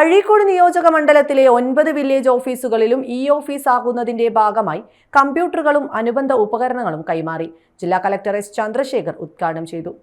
അഴീക്കോട് നിയോജക മണ്ഡലത്തിലെ 9 വില്ലേജ് ഓഫീസുകളിലും ഓഫീസ് ആകുന്നതിന്റെ ഭാഗമായി കമ്പ്യൂട്ടറുകളും അനുബന്ധ ഉപകരണങ്ങളും കൈമാറി. ജില്ലാ കളക്ടർ എസ് ചന്ദ്രശേഖർ ഉദ്ഘാടനം ചെയ്തു.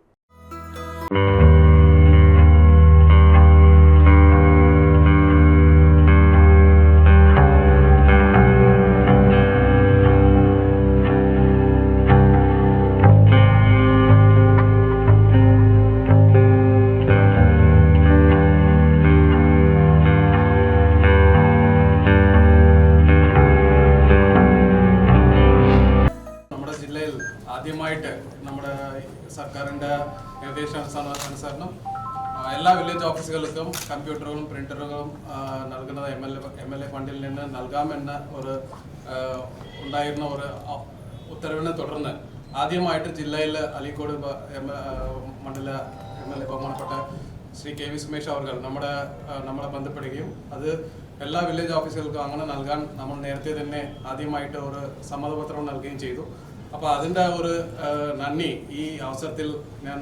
ആദ്യമായിട്ട് നമ്മുടെ സർക്കാരിൻ്റെ നിർദ്ദേശാനുസരണം എല്ലാ വില്ലേജ് ഓഫീസുകൾക്കും കമ്പ്യൂട്ടറുകളും പ്രിൻ്ററുകളും നൽകുന്നത് എം എൽ എ ഫണ്ടിൽ നിന്ന് നൽകാമെന്ന ഒരു ഉണ്ടായിരുന്ന ഒരു ഉത്തരവിനെ തുടർന്ന് ആദ്യമായിട്ട് ജില്ലയിൽ അഴീക്കോട് മണ്ഡല MLA ബഹുമാനപ്പെട്ട ശ്രീ KV സുമേഷ് അവർ നമ്മളെ ബന്ധപ്പെടുകയും അത് എല്ലാ വില്ലേജ് ഓഫീസുകൾക്കും അങ്ങനെ നൽകാൻ നമ്മൾ നേരത്തെ തന്നെ ആദ്യമായിട്ട് ഒരു സമ്മതപത്രം നൽകുകയും ചെയ്തു. അപ്പോൾ അതിൻ്റെ ഒരു നന്ദി ഈ അവസരത്തിൽ ഞാൻ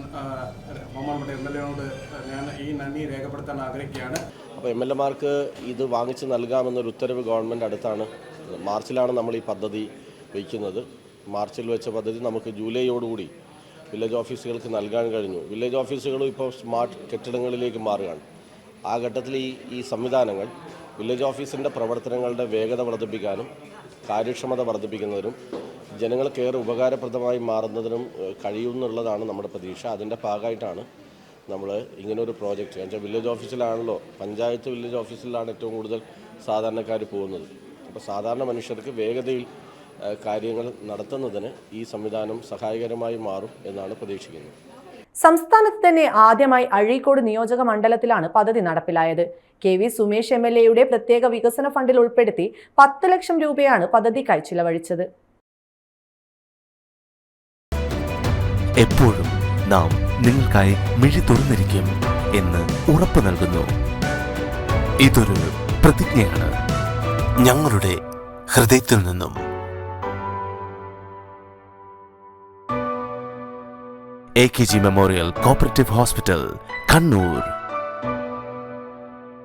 ബഹുമാനപ്പെട്ട MLA-യോട് ഞാൻ ഈ നന്ദി രേഖപ്പെടുത്താൻ ആഗ്രഹിക്കുകയാണ്. അപ്പോൾ MLA-മാർക്ക് ഇത് വാങ്ങിച്ച് നൽകാമെന്നൊരു ഉത്തരവ് ഗവൺമെൻറ് അടുത്താണ്. മാർച്ചിലാണ് നമ്മൾ ഈ പദ്ധതി വയ്ക്കുന്നത്. മാർച്ചിൽ വെച്ച പദ്ധതി നമുക്ക് ജൂലൈയോടുകൂടി വില്ലേജ് ഓഫീസുകൾക്ക് നൽകാൻ കഴിഞ്ഞു. വില്ലേജ് ഓഫീസുകളും ഇപ്പോൾ സ്മാർട്ട് കെട്ടിടങ്ങളിലേക്ക് മാറുകയാണ്. ആ ഘട്ടത്തിൽ ഈ സംവിധാനങ്ങൾ വില്ലേജ് ഓഫീസിൻ്റെ പ്രവർത്തനങ്ങളുടെ വേഗത വർദ്ധിപ്പിക്കാനും കാര്യക്ഷമത വർദ്ധിപ്പിക്കുന്നതിനും ജനങ്ങൾക്കേറെ ഉപകാരപ്രദമായി മാറുന്നതിനും കഴിയുമെന്നുള്ളതാണ് നമ്മുടെ പ്രതീക്ഷ. അതിൻ്റെ ഭാഗമായിട്ടാണ് നമ്മൾ ഇങ്ങനൊരു പ്രോജക്റ്റ് എന്നുവെച്ചാൽ വില്ലേജ് ഓഫീസിലാണല്ലോ, പഞ്ചായത്ത് വില്ലേജ് ഓഫീസിലാണ് ഏറ്റവും കൂടുതൽ സാധാരണക്കാർ പോകുന്നത്. അപ്പോൾ സാധാരണ മനുഷ്യർക്ക് വേഗതയിൽ കാര്യങ്ങൾ നടത്തുന്നതിന് ഈ സംവിധാനം സഹായകരമായി മാറും എന്നാണ് പ്രതീക്ഷിക്കുന്നത്. സംസ്ഥാനത്ത് തന്നെ ആദ്യമായി അഴീക്കോട് നിയോജക മണ്ഡലത്തിലാണ് പദ്ധതി നടപ്പിലായത്. KV സുമേഷ് MLA-യുടെ പ്രത്യേക വികസന ഫണ്ടിൽ ഉൾപ്പെടുത്തി 10 ലക്ഷം രൂപയാണ് പദ്ധതിക്കായി ചിലവഴിച്ചത്. എപ്പോഴും നാം നിങ്ങൾക്കായി മിഴി തുറന്നിരിക്കും എന്ന് ഉറപ്പു നൽകുന്നു. ഇതൊരു പ്രതിജ്ഞയാണ് ഞങ്ങളുടെ ഹൃദയത്തിൽ നിന്നും. AKG memorial cooperative hospital, Kannur.